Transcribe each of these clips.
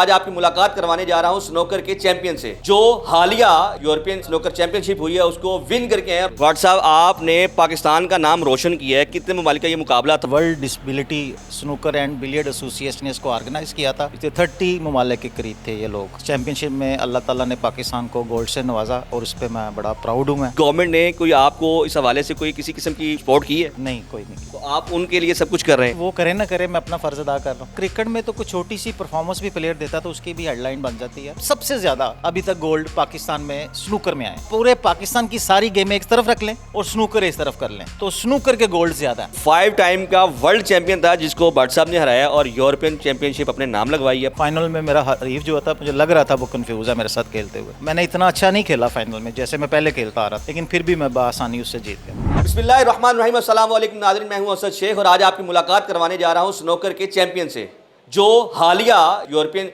आज आपकी मुलाकात करवाने जा रहा हूं स्नोकर के चैंपियन से, जो हालिया यूरोपियन स्नोकर चैंपियनशिप हुई है उसको विन करके हैं। वाट साहब, आपने पाकिस्तान का नाम रोशन किया है, कितने ममालिक का ये मुकाबला था? World disability snooker and billiard association ने इसको ऑर्गेनाइज किया था। 30 ममालिक के करीब थे ये लोग। चैंपियनशिप में अल्लाह ताला ने पाकिस्तान को गोल्ड से नवाजा और उस पर मैं बड़ा प्राउड हूँ। मैं गवर्नमेंट ने कोई आपको इस हवाले से कोई किसी किस्म की सपोर्ट की है? नहीं, कोई नहीं। तो आप उनके लिए सब कुछ कर रहे हैं? वो करे ना करे, मैं अपना फर्ज अदा कर रहा हूँ। क्रिकेट में तो कुछ छोटी सी परफॉर्मेंस भी प्लेयर देता तो उसकी भी हेडलाइन बन जाती है। सबसे ज्यादा अभी तक गोल्ड पाकिस्तान में स्नूकर में आए। पूरे पाकिस्तान की सारी गेमें एक तरफ रख लें और स्नूकर इस तरफ कर लें तो स्नूकर के गोल्ड ज्यादा है। 5 टाइम का वर्ल्ड चैंपियन था जिसको भट्ट साहब ने हराया और यूरोपियन चैंपियनशिप अपने नाम लगवाई है। फाइनल में मेरा हरीफ जो था, मुझे लग रहा था वो कंफ्यूज है मेरे साथ खेलते हुए। मैंने इतना अच्छा नहीं खेला फाइनल में जैसे मैं पहले खेलता आ रहा था, लेकिन फिर भी मैं बआसानी उससे जीत गया। बिस्मिल्लाहिर्रहमानिर्रहीम, अस्सलाम वालेकुम नाज़रीन, मैं हूं असद शेख और आज आपकी मुलाकात करवाने जा रहा हूं स्नोकर के चैंपियन से, जो हालिया यूरोपियन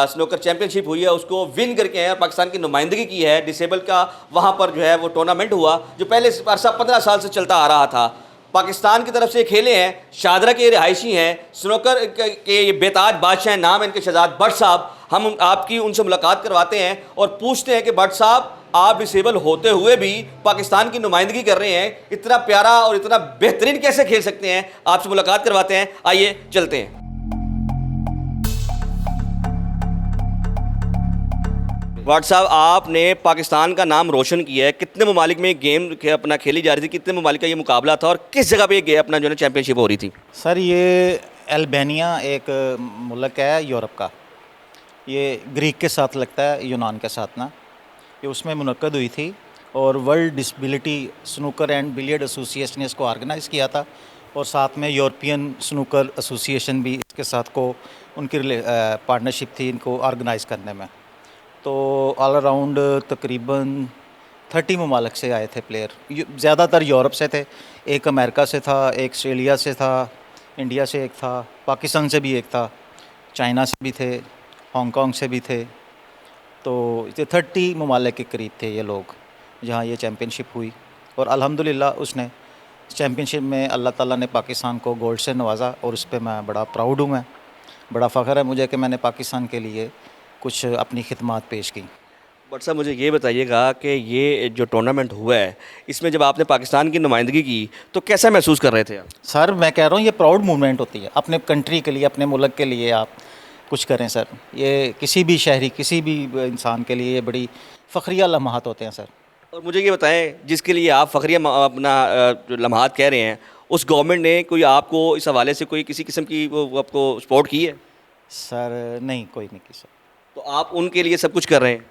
स्नोकर चैंपियनशिप हुई है उसको विन करके हैं और पाकिस्तान की नुमाइंदगी की है। डिसेबल का वहाँ पर जो है वो टूर्नामेंट हुआ जो पहले 15 साल से चलता आ रहा था। पाकिस्तान की तरफ से खेले हैं, शादरा के रिहायशी हैं, स्नोकर के ये बेताज बादशाह, नाम है इनके शहजाद भट्ट साहब। हम आपकी उनसे मुलाकात करवाते हैं और पूछते हैं कि भट्ट साहब, आप डिसेबल होते हुए भी पाकिस्तान की नुमाइंदगी कर रहे हैं, इतना प्यारा और इतना बेहतरीन कैसे खेल सकते हैं? आपसे मुलाकात करवाते हैं, आइए चलते हैं। भट्ट साहब, आपने पाकिस्तान का नाम रोशन किया है, कितने ममालिक में गेम अपना खेली जा रही थी, कितने ममालिक का ये मुकाबला था और किस जगह पे ये अपना जो है चैंपियनशिप हो रही थी? सर, ये अल्बानिया एक मुल्क है यूरोप का। ये ग्रीक के साथ लगता है, यूनान के साथ ना। ये उसमें मुनक्कद हुई थी और world disability snooker and billiard association ने इसको ऑर्गेनाइज किया था और साथ में यूरोपियन स्नूकर एसोसिएशन भी इसके साथ को उनकी पार्टनरशिप थी इनको ऑर्गेनाइज करने में। तो ऑल अराउंड तकरीबन 30 ममालिक से आए थे प्लेयर। ज़्यादातर यूरोप से थे, एक अमेरिका से था, एक ऑस्ट्रेलिया से था, इंडिया से एक था, पाकिस्तान से भी एक था, चाइना से भी थे, हांगकांग से भी थे। तो 30 ममालिक के करीब थे ये लोग जहाँ ये चैम्पियनशिप हुई और अल्हम्दुलिल्लाह उसने चैम्पियनशिप में अल्लाह ताला ने पाकिस्तान को गोल्ड से नवाजा और उस पर मैं बड़ा प्राउड हूँ। मैं बड़ा फ़ख्र है मुझे कि मैंने पाकिस्तान के लिए कुछ अपनी खिदमत पेश की। बट साहब, मुझे ये बताइएगा कि ये जो टूर्नामेंट हुआ है इसमें जब आपने पाकिस्तान की नुमाइंदगी की तो कैसा महसूस कर रहे थे आप? सर, मैं कह रहा हूँ ये प्राउड मूवमेंट होती है। अपने कंट्री के लिए, अपने मुल्क के लिए आप कुछ करें सर। ये किसी भी शहरी, किसी भी इंसान के लिए ये बड़ी फ़ख्रिया लम्हात होते हैं सर। और मुझे ये बताएं, जिसके लिए आप फ़ख्रिया अपना जो लम्हात कह रहे हैं, उस गवर्नमेंट ने कोई आपको इस हवाले से कोई किसी किस्म की वो आपको सपोर्ट की है? सर नहीं, कोई नहीं की सर। तो आप उनके लिए सब कुछ कर रहे हैं?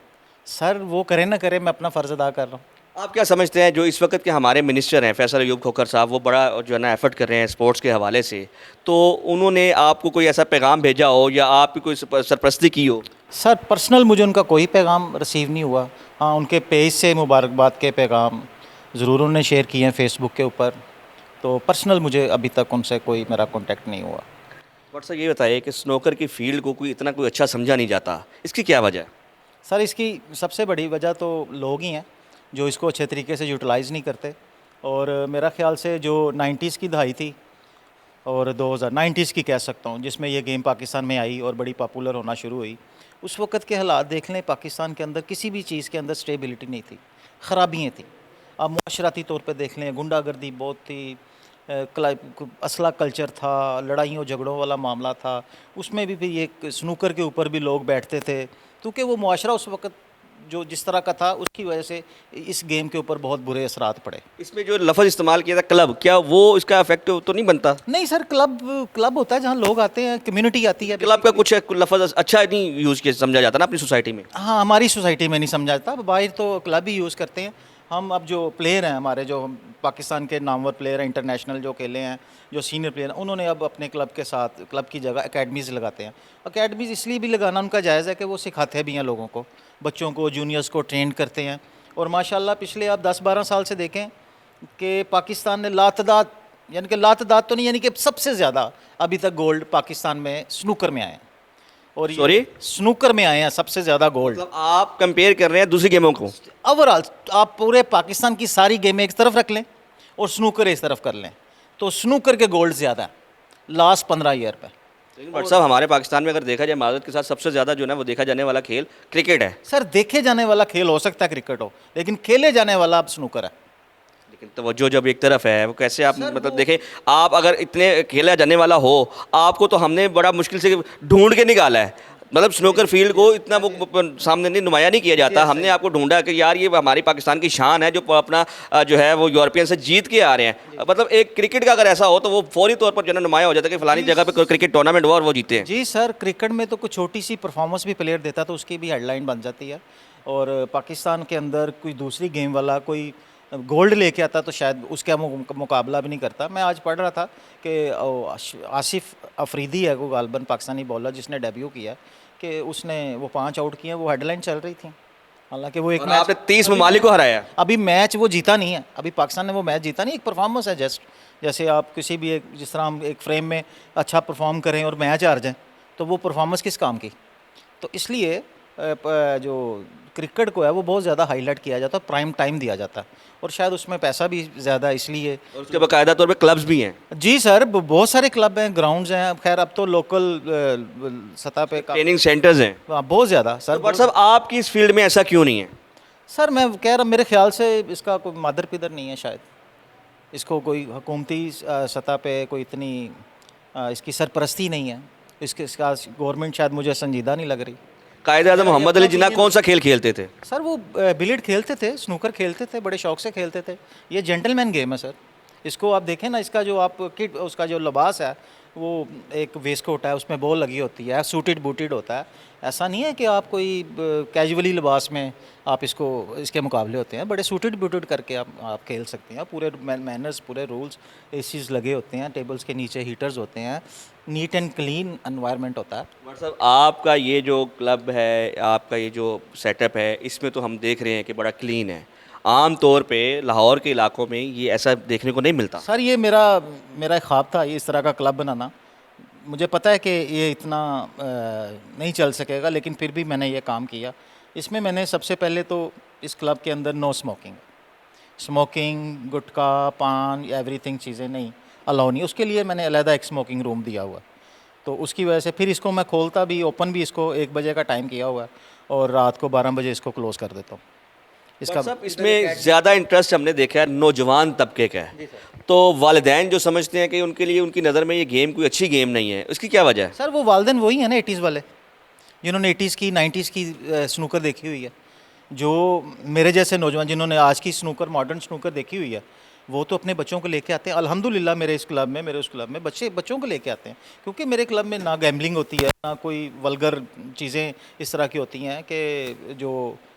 सर, वो करे ना करे, मैं अपना फ़र्ज़ अदा कर रहा हूँ। आप क्या समझते हैं जो इस वक्त के हमारे मिनिस्टर हैं फैसल अयूब खोखर साहब, वो बड़ा जो है ना एफर्ट कर रहे हैं स्पोर्ट्स के हवाले से, तो उन्होंने आपको कोई ऐसा पैगाम भेजा हो या आपकी कोई सरपरस्ती की हो? सर, पर्सनल मुझे उनका कोई पैगाम रिसीव नहीं हुआ। हाँ, उनके पेज से मुबारकबाद के पैगाम ज़रूर उन्होंने शेयर किए हैं फेसबुक के ऊपर। तो पर्सनल मुझे अभी तक उनसे कोई मेरा कॉन्टेक्ट नहीं हुआ। बट सर, ये बताइए कि स्नोकर की फील्ड को कोई इतना कोई अच्छा समझा नहीं जाता, इसकी क्या वजह है? सर, इसकी सबसे बड़ी वजह तो लोग ही हैं जो इसको अच्छे तरीके से यूटिलाइज़ नहीं करते। और मेरा ख़्याल से जो 90s की दहाई थी और 2090s की कह सकता हूँ, जिसमें ये गेम पाकिस्तान में आई और बड़ी पॉपुलर होना शुरू हुई, उस वक़्त के हालात देख लें, पाकिस्तान के अंदर किसी भी चीज़ के अंदर स्टेबिलिटी नहीं थी, ख़राबियाँ थी। अब मुआशराती तौर पे देख लें, गुंडागर्दी बहुत थी, असला कल्चर था, लड़ाइयों झगड़ों वाला मामला था। उसमें भी ये स्नूकर के ऊपर भी लोग बैठते थे क्योंकि वो मुआशरा उस वक़्त जो जिस तरह का था उसकी वजह से इस गेम के ऊपर बहुत बुरे असरात पड़े। इसमें जो लफ्ज़ इस्तेमाल किया था क्लब, क्या वो इसका इफेक्ट तो नहीं बनता? नहीं सर, क्लब होता है जहाँ लोग आते हैं, कम्युनिटी आती है। क्लब का कुछ लफ्ज़ अच्छा नहीं यूज़ किया समझा जाता ना अपनी सोसाइटी में? हाँ, हमारी सोसाइटी में नहीं समझा जाता, बाहर तो क्लब ही यूज़ करते हैं। हम अब जो प्लेयर हैं हमारे, जो पाकिस्तान के नामवर प्लेयर हैं, इंटरनेशनल जो खेले हैं, जो सीनियर प्लेयर हैं, उन्होंने अब अपने क्लब के साथ, क्लब की जगह एकेडमीज़ लगाते हैं। एकेडमीज़ इसलिए भी लगाना उनका जायज़ है कि वो सिखाते भी हैं लोगों को, बच्चों को, जूनियर्स को ट्रेंड करते हैं। और माशाल्लाह पिछले आप 10-12 साल से देखें कि पाकिस्तान ने लातदाद, यानी कि लातदाद तो नहीं, यानी कि सबसे ज़्यादा अभी तक गोल्ड पाकिस्तान में स्नूकर में आए हैं। और सॉरी, स्नूकर में आए हैं सबसे ज़्यादा गोल्ड। मतलब आप कंपेयर कर रहे हैं दूसरी गेमों को? ओवरऑल आप पूरे पाकिस्तान की सारी गेमें एक तरफ रख लें और स्नूकर इस तरफ कर लें तो स्नूकर के गोल्ड ज़्यादा है लास्ट 15 ईयर पे। लेकिन बट साहब हमारे पाकिस्तान में अगर देखा जाए मादरत के साथ सबसे ज़्यादा जो है ना वो देखा जाने वाला खेल क्रिकेट है। सर देखे जाने वाला खेल हो सकता है क्रिकेट हो, लेकिन खेले जाने वाला अब स्नूकर है। लेकिन तवज्जो जब एक तरफ है वो कैसे आप मतलब देखें, आप अगर इतने खेला जाने वाला हो, आपको तो हमने बड़ा मुश्किल से ढूंढ के निकाला है, मतलब स्नूकर फील्ड को इतना वो सामने नहीं नुमाया नहीं किया जाता, हमने आपको ढूंढा कि यार ये हमारी पाकिस्तान की शान है जो अपना जो है वो यूरोपियन से जीत के आ रहे हैं। मतलब एक क्रिकेट का अगर ऐसा हो तो वो फौरी तौर पर जो है नुमाया हो जाता है कि फलानी जगह पे क्रिकेट टूर्नामेंट हुआ और वो जीते हैं। जी सर, क्रिकेट में तो कुछ छोटी सी परफॉर्मेंस भी प्लेयर देता तो उसकी भी हेडलाइन बन जाती है, और पाकिस्तान के अंदर कोई दूसरी गेम वाला कोई गोल्ड लेके आता तो शायद उसका मुकाबला भी नहीं करता। मैं आज पढ़ रहा था कि आसिफ अफरीदी है वो गालबन पाकिस्तानी बॉलर जिसने डेब्यू किया, कि उसने वो 5 आउट किए, वो हेडलाइन चल रही थी। हालांकि वो एक और मैच आपने 30 ममालिक को हराया। अभी मैच वो जीता नहीं है, अभी पाकिस्तान ने वो मैच जीता नहीं, एक परफॉर्मेंस है जस्ट। जैसे आप किसी भी एक, जिस तरह हम एक फ्रेम में अच्छा परफॉर्म करें और मैच हार जाएं, तो वो परफॉर्मेंस किस काम की। तो इसलिए जो क्रिकेट को है वो बहुत ज़्यादा हाईलाइट किया जाता है, प्राइम टाइम दिया जाता है, और शायद उसमें पैसा भी ज़्यादा इसलिए। और उसके बाकायदा तौर पे क्लब्स भी हैं। जी सर, बहुत सारे क्लब हैं, ग्राउंड्स हैं, खैर अब तो लोकल सतह पे ट्रेनिंग सेंटर्स हैं। बहुत ज़्यादा सर। बट साहब आपकी इस फील्ड में ऐसा क्यों नहीं है? सर मैं कह रहा, मेरे ख्याल से इसका कोई मादर पिदर नहीं है शायद, इसको कोई हुकूमती सतह पे कोई इतनी इसकी सरपरस्ती नहीं है, इसका गवर्नमेंट शायद मुझे संजीदा नहीं लग रही। कायदे आज़म मोहम्मद अली जिन्ना कौन सा खेल खेलते थे? सर वो बिलियर्ड खेलते थे, स्नूकर खेलते थे, बड़े शौक से खेलते थे। ये जेंटलमैन गेम है सर। इसको आप देखें ना, इसका जो आप किट, उसका जो लिबास है वो एक वेस्ट कोट है, उसमें बॉल लगी होती है, सूटेड बूटेड होता है। ऐसा नहीं है कि आप कोई कैजुअली लिबास में आप इसके मुकाबले होते हैं, बड़े सूटेड बूटेड करके आप खेल सकते हैं। पूरे मैनर्स, पूरे रूल्स, एसीज लगे होते हैं, टेबल्स के नीचे हीटर्स होते हैं, नीट एंड क्लीन एनवायरनमेंट होता है। बट साहब आपका ये जो क्लब है, आपका ये जो सेटअप है, इसमें तो हम देख रहे हैं कि बड़ा क्लीन है। आम तौर पे लाहौर के इलाकों में ये ऐसा देखने को नहीं मिलता। सर ये मेरा एक ख्वाब था, ये इस तरह का क्लब बनाना। मुझे पता है कि ये इतना नहीं चल सकेगा, लेकिन फिर भी मैंने ये काम किया। इसमें मैंने सबसे पहले तो इस क्लब के अंदर नो स्मोकिंग, गुटखा, पान, एवरीथिंग चीज़ें नहीं अलाउ नहीं। उसके लिए मैंने अलहदा एक स्मोकिंग रूम दिया हुआ, तो उसकी वजह से फिर इसको मैं खोलता भी, ओपन भी इसको 1 बजे का टाइम किया हुआ है, और रात को 12 बजे इसको क्लोज़ कर देता हूँ। इसका सब इसमें ज़्यादा इंटरेस्ट हमने देखा है नौजवान तबके का है, तो वालिदैन जो समझते हैं कि उनके लिए, उनकी नज़र में ये गेम कोई अच्छी गेम नहीं है, उसकी क्या वजह है? सर वो वालिदैन वही है ना 80s वाले, जिन्होंने 80s की 90s की स्नूकर देखी हुई है। जो मेरे जैसे नौजवान जिन्होंने आज की स्नूकर, मॉडर्न स्नूकर देखी हुई है, वो तो अपने बच्चों को लेके आते हैं। अल्हम्दुलिल्लाह मेरे इस क्लब में, मेरे उस क्लब में बच्चों को लेके आते हैं, क्योंकि मेरे क्लब में ना गैम्बलिंग होती है, ना कोई वल्गर चीज़ें इस तरह की होती हैं कि जो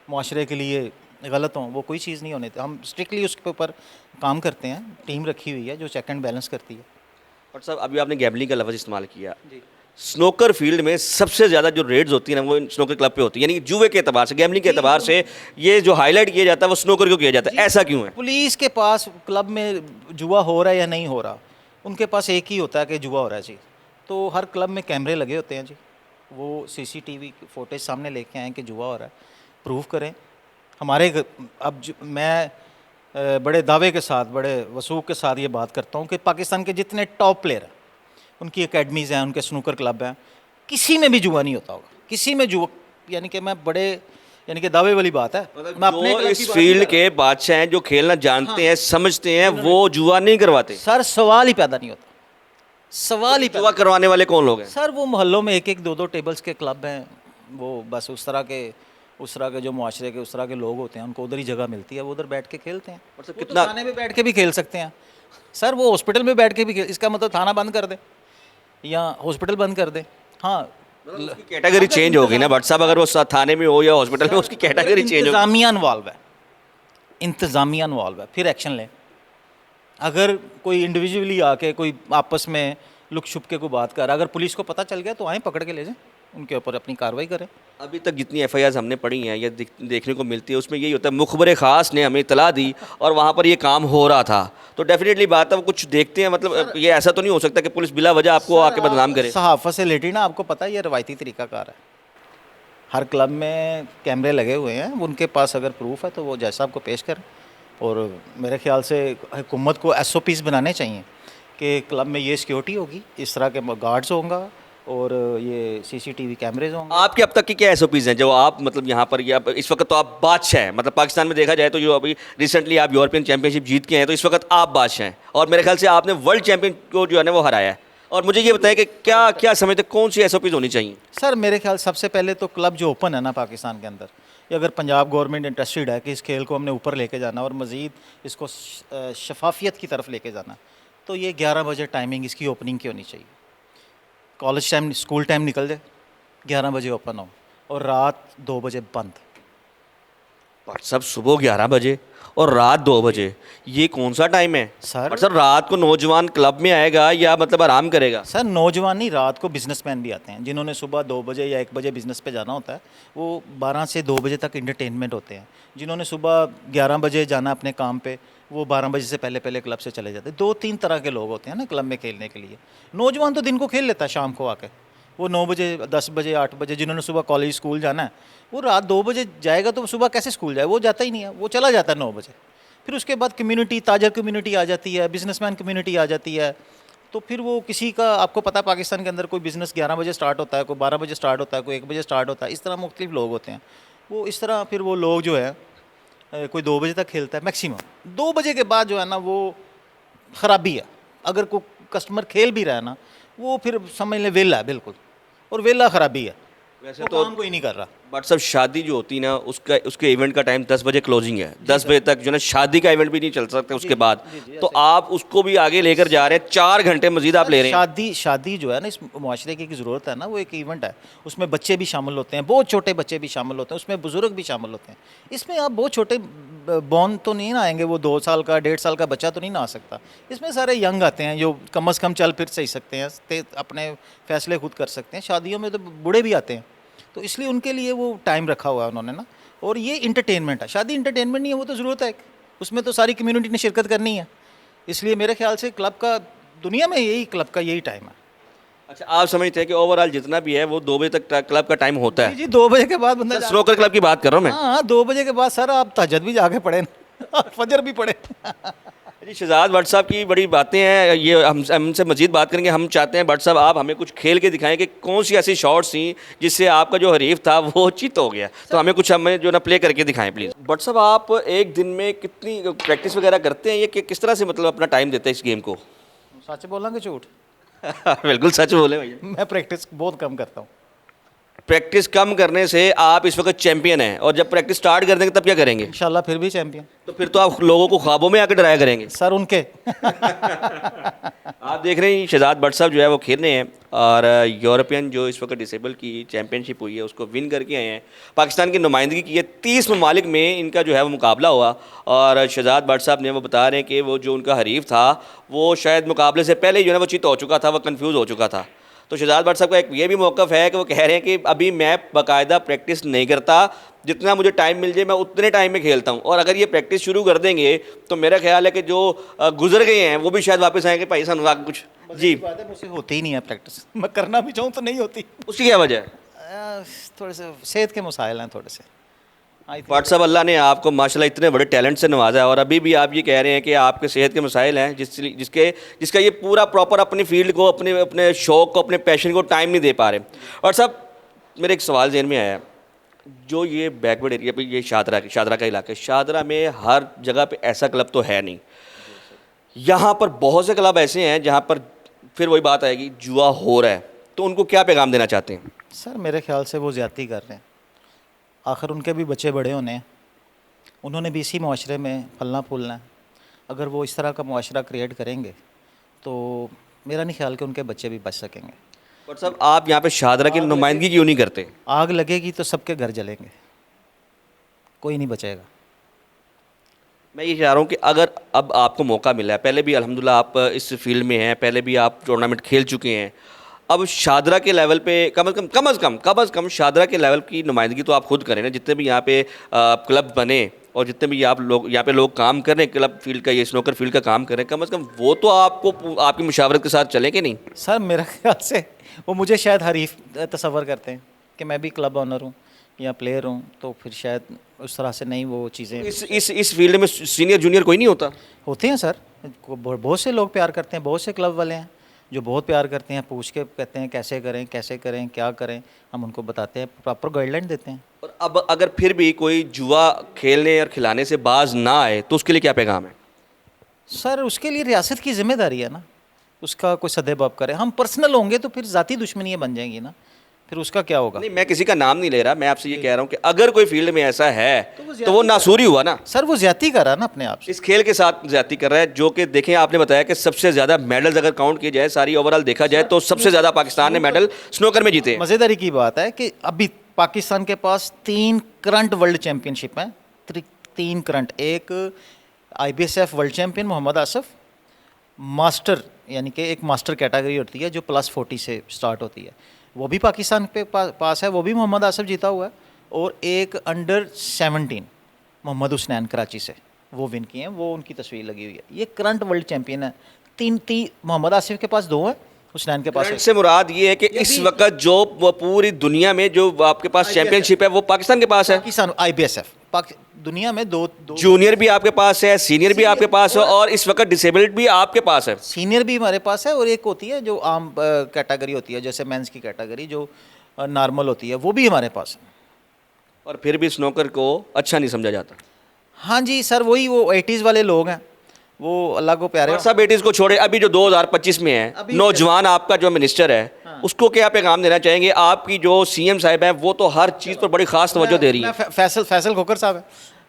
माशरे के लिए गलत हों, वो कोई चीज़ नहीं होने देते। हम स्ट्रिक्टली उसके ऊपर काम करते हैं, टीम रखी हुई है जो चेक एंड बैलेंस करती है। और साहब अभी आपने गैम्बलिंग का लफ्ज़ इस्तेमाल किया, स्नोकर फील्ड में सबसे ज़्यादा जो रेड्स होती है ना वो स्नोकर क्लब पे होती है, यानी कि जुए के अतबार से, गैम्बलिंग के अतबार से ये जो हाईलाइट किया जाता है वो स्नोकर को किया जाता है, ऐसा क्यों है? पुलिस के पास क्लब में जुआ हो रहा है या नहीं हो रहा, उनके पास एक ही होता है कि जुआ हो रहा है जी। तो हर क्लब में कैमरे लगे होते हैं जी, वो CCTV फुटेज सामने लेके आएँ कि जुआ हो रहा है, प्रूव करें। मैं बड़े दावे के साथ, बड़े वसूख के साथ ये बात करता हूँ कि पाकिस्तान के जितने टॉप प्लेयर हैं, उनकी एकेडमीज़ हैं, उनके स्नूकर क्लब हैं, किसी में भी जुआ नहीं होता होगा, किसी में जुआ, यानी कि मैं बड़े, यानी कि दावे वाली बात है। मैं अपने जो इस फील्ड के बादशाह हैं, जो खेलना जानते हैं, समझते हैं, वो जुआ नहीं करवाते। सर सवाल ही पैदा नहीं होता, सवाल ही जुआ करवाने वाले कौन लोग हैं? सर वो मोहल्लों में 1-1, 2-2 टेबल्स के क्लब हैं, वो बस उस तरह के जो मुआशरे के उस तरह के लोग होते हैं, उनको उधर ही जगह मिलती है, वो उधर बैठ के खेलते हैं। मतलब वो तो कितना थाने में बैठ के भी खेल सकते हैं सर, वो हॉस्पिटल में बैठ के भी इसका मतलब थाना बंद कर दे या हॉस्पिटल बंद कर दे। हाँ, उसकी कैटेगरी चेंज होगी ना भट्ट साहब, अगर वो थाने में हो या हॉस्पिटल में, उसकी कैटेगरी चेंज होगी। इंतज़ामिया इन्वॉल्व है, फिर एक्शन लें। अगर कोई इंडिविजुअली आके कोई आपस में लुक छुप के कोई बात कर, अगर पुलिस को पता चल गया तो आए पकड़ के ले जाएं, उनके ऊपर अपनी कार्रवाई करें। अभी तक जितनी FIRs हमने पढ़ी हैं या देखने को मिलती है, उसमें यही होता है मुखबर ख़ास ने हमें इतला दी और वहाँ पर ये काम हो रहा था, तो डेफिनेटली बात है वो कुछ देखते हैं। मतलब ये ऐसा तो नहीं हो सकता कि पुलिस बिला वजह आपको आके बदनाम करे। सहाफ़त से रिलेटेड ना, आपको पता है ये रवायती तरीक़ाकार है, हर क्लब में कैमरे लगे हुए हैं, उनके पास अगर प्रूफ है तो वो जैसा आपको पेश करें। और मेरे ख्याल से हुकूमत को SOPs बनाने चाहिए कि क्लब में ये सिक्योरिटी होगी, इस तरह के गार्ड्स होंगे और ये सीसीटीवी कैमरेज होंगे। आपके अब तक की क्या एसओपीज़ हैं जो आप मतलब यहाँ पर या इस वक्त तो आप बादशाह हैं, मतलब पाकिस्तान में देखा जाए तो जो अभी रिसेंटली आप यूरोपियन चैंपियनशिप जीत के हैं, तो इस वक्त आप बादशाह हैं और मेरे ख्याल से आपने वर्ल्ड चैंपियन को जो है ना वो हराया है। और मुझे ये बताएं कि क्या क्या समझते कौन सी एसओपीज़ होनी चाहिए? सर मेरे ख्याल सबसे पहले तो क्लब जो ओपन है ना पाकिस्तान के अंदर, ये अगर पंजाब गवर्नमेंट इंटरेस्टेड है कि इस खेल को हमने ऊपर लेके जाना और मज़ीद इसको शफाफियत की तरफ लेके जाना, तो ये 11 बजे टाइमिंग इसकी ओपनिंग की होनी चाहिए। कॉलेज टाइम स्कूल टाइम निकल जाए, 11 बजे ओपन हो और रात 2 बजे बंद। सब सुबह 11 बजे और रात 2 बजे, ये कौन सा टाइम है सर? सर रात को नौजवान क्लब में आएगा या मतलब आराम करेगा? सर नौजवान नहीं, रात को बिजनेसमैन भी आते हैं जिन्होंने सुबह 2 बजे या 1 बजे बिज़नेस पे जाना होता है, वो 12 से 2 बजे तक इंटरटेनमेंट होते हैं। जिन्होंने सुबह 11 बजे जाना अपने काम पे, वो 12 बजे से पहले पहले क्लब से चले जाते हैं। 2-3 तरह के लोग होते हैं ना क्लब में खेलने के लिए। नौजवान तो दिन को खेल लेता है, शाम को आके वो 9 बजे 10 बजे 8 बजे, जिन्होंने सुबह कॉलेज स्कूल जाना है वो रात 2 बजे जाएगा, तो सुबह कैसे स्कूल जाए? वो जाता ही नहीं है, वो चला जाता है 9 बजे। फिर उसके बाद कम्युनिटी, ताजर कम्युनिटी आ जाती है, बिजनेसमैन कम्युनिटी आ जाती है, तो फिर वो किसी का, आपको पता है पाकिस्तान के अंदर कोई बिज़नेस 11 बजे स्टार्ट होता है, कोई 12 बजे स्टार्ट होता है, कोई 1 बजे स्टार्ट होता है, इस तरह मुख्तलिफ लोग होते हैं। वो इस तरह फिर वो लोग जो है कोई 2 बजे तक खेलता है मैक्सिमम। 2 बजे के बाद जो है ना वो ख़राबी है। अगर कोई कस्टमर खेल भी रहा है ना, वो फिर समझ लें वेला है बिल्कुल, और वेला ख़राबी है, वैसे वो तो काम कोई नहीं कर रहा। बट सब शादी जो होती है ना उसका उसके इवेंट का टाइम 10 बजे क्लोजिंग है, 10 बजे तक जो है ना शादी का इवेंट भी नहीं चल सकता उसके बाद, तो आप उसको भी आगे लेकर जा रहे हैं, 4 घंटे मजीद आप ले रहे हैं। शादी जो है ना, इस मुआशरे की ज़रूरत है ना, वो एक इवेंट है। उसमें बच्चे भी शामिल होते हैं, बहुत छोटे बच्चे भी शामिल होते हैं, उसमें बुज़ुर्ग भी शामिल होते हैं। इसमें आप बहुत छोटे बॉर्न तो नहीं ना आएंगे, वो 2 साल का 1.5 साल का बच्चा तो नहीं ना आ सकता। इसमें सारे यंग आते हैं जो कम अज़ कम चल फिर सही सकते हैं, अपने फ़ैसले खुद कर सकते हैं। शादियों में तो बूढ़े भी आते हैं, तो इसलिए उनके लिए वो टाइम रखा हुआ है उन्होंने ना। और ये इंटरटेनमेंट है, शादी इंटरटेनमेंट नहीं है, वो तो ज़रूरत है, उसमें तो सारी कम्युनिटी ने शिरकत करनी है। इसलिए मेरे ख्याल से क्लब का, दुनिया में यही क्लब का यही टाइम है। अच्छा, आप समझते हैं कि ओवरऑल जितना भी है वो 2 बजे तक क्लब का टाइम होता है? जी 2 बजे के बाद बंदा स्नूकर क्लब की बात कर रहा हूँ मैं। हाँ 2 बजे के बाद सर आप तहज्जुद भी जाके पढ़े ना, फजर भी पढ़े। जी शहजाद भट्ट साहब की बड़ी बातें हैं, ये हमसे मजीद बात करेंगे। हम चाहते हैं भट्ट साहब आप हमें कुछ खेल के दिखाएं कि कौन सी ऐसी शॉट्स थी जिससे आपका जो हरीफ था वो चित हो गया, तो हमें कुछ हमें जो ना प्ले करके दिखाएं प्लीज़। भट्ट साहब आप एक दिन में कितनी प्रैक्टिस वगैरह करते हैं, ये किस तरह से मतलब अपना टाइम देते हैं इस गेम को? सच बोलना कि झूठ? बिल्कुल सच बोले भैया। मैं प्रैक्टिस बहुत कम करता हूँ। प्रैक्टिस कम करने से आप इस वक्त चैंपियन हैं, और जब प्रैक्टिस स्टार्ट कर देंगे तब क्या करेंगे? इंशाल्लाह फिर भी चैंपियन। तो फिर तो आप लोगों को ख्वाबों में आकर डराया करेंगे सर उनके। आप देख रहे हैं शहजाद भट्ट साहब जो है वो खेल रहे हैं, और यूरोपियन जो इस वक्त डिसेबल की चैंपियनशिप हुई है उसको विन करके आए हैं। पाकिस्तान की नुमाइंदगी की है, 30 ममालिक में इनका जो है वो मुकाबला हुआ, और शहजाद भट्ट साहब ने वो बता रहे हैं कि वो जो उनका हरीफ था वो शायद मुकाबले से पहले ही जो है वो चित हो चुका था, वो कन्फ्यूज़ हो चुका था। तो शहजाद भट्ट साहब का एक ये भी मौक़िफ़ है कि वो कह रहे हैं कि अभी मैं बाकायदा प्रैक्टिस नहीं करता, जितना मुझे टाइम मिल जाए मैं उतने टाइम में खेलता हूँ, और अगर ये प्रैक्टिस शुरू कर देंगे तो मेरा ख्याल है कि जो गुजर गए हैं वो भी शायद वापस आएंगे भाई सानू आगे कुछ। जी बात है, मुझसे होती ही नहीं है प्रैक्टिस, मैं करना भी चाहूँ तो नहीं होती। उसकी क्या वजह है? थोड़े से सेहत के मसाइल हैं थोड़े से। भट्ट साहब अल्लाह ने आपको माशाल्लाह इतने बड़े टैलेंट से नवाजा है, और अभी भी आप ये कह रहे हैं कि आपके सेहत के मसाइल हैं, जिसका ये पूरा प्रॉपर अपनी फील्ड को, अपने शौक़ को, अपने पैशन को टाइम नहीं दे पा रहे। और साहब मेरे एक सवाल ज़हन में आया, जो ये बैकवर्ड एरिया पे ये शादरा का इलाका है, शादरा में हर जगह पे ऐसा क्लब तो है नहीं, यहाँ पर बहुत से क्लब ऐसे हैं जहाँ पर फिर वही बात आएगी जुआ हो रहा है, तो उनको क्या पैगाम देना चाहते हैं? सर मेरे ख्याल से वो ज़्यादती कर रहे हैं, आखिर उनके भी बच्चे बड़े होने हैं, उन्होंने भी इसी मुआशरे में फलना फूलना है। अगर वो इस तरह का मुआशरा क्रिएट करेंगे तो मेरा नहीं ख्याल कि उनके बच्चे भी बच सकेंगे। बट साहब आप यहाँ पे शादरा की नुमाइंदगी क्यों नहीं करते? आग लगेगी तो सबके घर जलेंगे, कोई नहीं बचेगा। मैं ये चाह रहा हूँ कि अगर अब आपको मौका मिला है, पहले भी अल्हम्दुलिल्लाह आप इस फील्ड में हैं, पहले भी आप टूर्नामेंट खेल चुके हैं, अब शादरा के लेवल पे कम अज़ कम शादरा के लेवल की नुमाइंदगी तो आप खुद करें ना। जितने भी यहाँ पे क्लब बने और जितने भी आप लोग यहाँ पे लोग काम कर रहे हैं, क्लब फील्ड का, ये स्नूकर फील्ड का काम कर रहे हैं, कम अज़ कम वो तो आपको आपकी मुशावरत के साथ चलें कि नहीं? सर मेरा ख्याल से वो मुझे शायद हरीफ तसव्वुर करते हैं कि मैं भी क्लब ऑनर हूँ या प्लेयर हूँ, तो फिर शायद उस तरह से नहीं वो चीज़ें। इस फील्ड में सीनियर जूनियर कोई नहीं होता? होते हैं सर, बहुत से लोग प्यार करते हैं, बहुत से क्लब वाले हैं, जो बहुत प्यार करते हैं, पूछ के कहते हैं कैसे करें क्या करें, हम उनको बताते हैं, प्रॉपर गाइडलाइन देते हैं। और अब अगर फिर भी कोई जुआ खेलने और खिलाने से बाज ना आए तो उसके लिए क्या पैगाम है? सर उसके लिए रियासत की जिम्मेदारी है ना, उसका कोई सदेबाप करे। हम पर्सनल होंगे तो फिर ज़ाती दुश्मनियाँ बन जाएंगी ना, फिर उसका क्या होगा? नहीं, मैं किसी का नाम नहीं ले रहा, मैं आपसे ये कह रहा हूँ कि अगर कोई फील्ड में ऐसा है तो वो नासूरी हुआ ना। सर वो ज्यादती कर रहा है ना अपने आप से। इस खेल के साथ ज्यादती कर रहा है, जो कि देखें आपने बताया कि सबसे ज़्यादा मेडल्स अगर काउंट किए जाए, सारी ओवरऑल देखा जाए तो सबसे ज़्यादा पाकिस्तान ने मेडल स्नोकर में जीते हैं। मज़ेदारी की बात है कि अभी पाकिस्तान के पास 3 करंट वर्ल्ड चैंपियनशिप हैं, 3 करंट। एक IBSF world champion Mohammad Asif, master यानी कि एक मास्टर कैटेगरी होती है जो +40 से स्टार्ट होती है, वो भी पाकिस्तान पे पास है, वो भी मोहम्मद आसिफ जीता हुआ है। और एक अंडर 17 मोहम्मद हुसनैन कराची से, वो विन किए हैं, वो उनकी तस्वीर लगी हुई है। ये करंट वर्ल्ड चैंपियन है। 3 मोहम्मद आसिफ के पास 2 है, हुसनैन के पास करंट एक। से मुराद ये है कि इस वक्त जो वो पूरी दुनिया में जो आपके पास चैंपियनशिप है वो पाकिस्तान के पास है। पाकिस्तान IBSF दुनिया में दो जूनियर भी आपके पास है, सीनियर भी आपके पास है, और इस वक्त डिसेबल्ड भी आपके पास है। सीनियर भी हमारे पास है, और एक होती है जो आम कैटेगरी होती है, जैसे मेंस की कैटेगरी जो नॉर्मल होती है, वो भी हमारे पास है। और फिर भी स्नोकर को अच्छा नहीं समझा जाता। हाँ जी सर, वही वो 80s वाले लोग हैं, वो अल्लाह को प्यारे। सब बेटीज को छोड़े, अभी जो 2025 में है, अभी नौजवान आपका जो मिनिस्टर है, उसको क्या पैगाम देना चाहेंगे? आपकी जो CM साहिब हैं वो तो हर चीज़ पर बड़ी खास तवज्जो दे रही है। फैसल खोकर साहब है,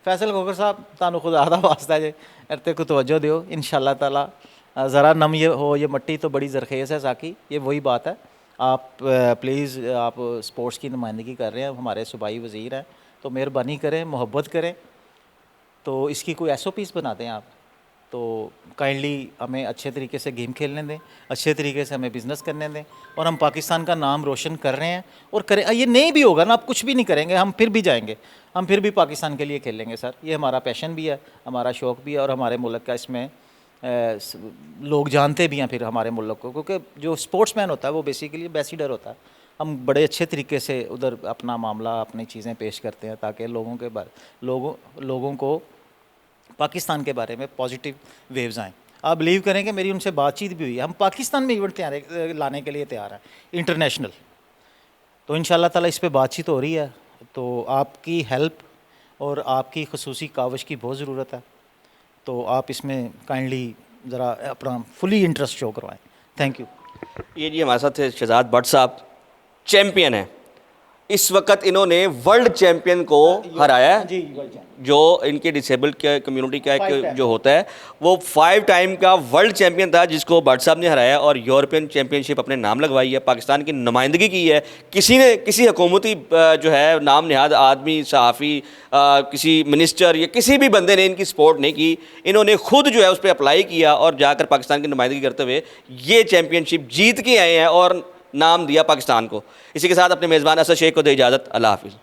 फैसल खोकर साहब तानु खुदा दा वास्ता जे इरते को तवज्जो दियो इंशाल्लाह ताला। ज़रा नम ये हो, ये मट्टी तो बड़ी ज़रखेज़ है साकी, ये वही बात है। आप प्लीज़, आप स्पोर्ट्स की नुमाइंदगी कर रहे हैं, हमारे सूबाई वज़ीर हैं, तो मेहरबानी करें, मोहब्बत करें, तो इसकी कोई SOPs बना दें आप, तो काइंडली हमें अच्छे तरीके से गेम खेलने दें, अच्छे तरीके से हमें बिज़नेस करने दें, और हम पाकिस्तान का नाम रोशन कर रहे हैं और करें। ये नहीं भी होगा ना, आप कुछ भी नहीं करेंगे, हम फिर भी जाएंगे, हम फिर भी पाकिस्तान के लिए खेलेंगे सर। ये हमारा पैशन भी है, हमारा शौक़ भी है, और हमारे मुल्क का इसमें लोग जानते भी हैं फिर हमारे मुल्क को, क्योंकि जो स्पोर्ट्समैन होता है वो बेसिकली एम्बेसडर होता है। हम बड़े अच्छे तरीके से उधर अपना मामला, अपनी चीज़ें पेश करते हैं, ताकि लोगों को पाकिस्तान के बारे में पॉजिटिव वेव्स आएँ। आप बिलीव करें कि मेरी उनसे बातचीत भी हुई है, हम पाकिस्तान में इवेंट तैयार लाने के लिए तैयार हैं इंटरनेशनल, तो इंशाल्लाह ताला इस पे बातचीत हो रही है। तो आपकी हेल्प और आपकी खसूसी काविश की बहुत ज़रूरत है, तो आप इसमें काइंडली ज़रा अपना फुली इंटरेस्ट शो करवाएं। Thank you. ये जी हमारे साथ थे शहजाद भट्ट साहब, चैंपियन है इस वक्त, इन्होंने वर्ल्ड चैंपियन को हराया है। जो इनके डिसेबल्ड के कम्युनिटी का एक जो होता है, वो 5 टाइम का वर्ल्ड चैंपियन था जिसको भट्ट साहब ने हराया, और यूरोपियन चैंपियनशिप अपने नाम लगवाई है, पाकिस्तान की नुमाइंदगी की है। किसी हुकूमती जो है नाम नहाद आदमी, सहाफ़ी, किसी मिनिस्टर या किसी भी बंदे ने इनकी सपोर्ट नहीं की। इन्होंने खुद जो है उस पर अप्लाई किया और जाकर पाकिस्तान की नुमाइंदगी करते हुए ये चैंपियनशिप जीत के आए हैं और नाम दिया पाकिस्तान को। इसी के साथ अपने मेज़बान असद शेख को दे इजाज़त। अल्लाह हाफ़िज़।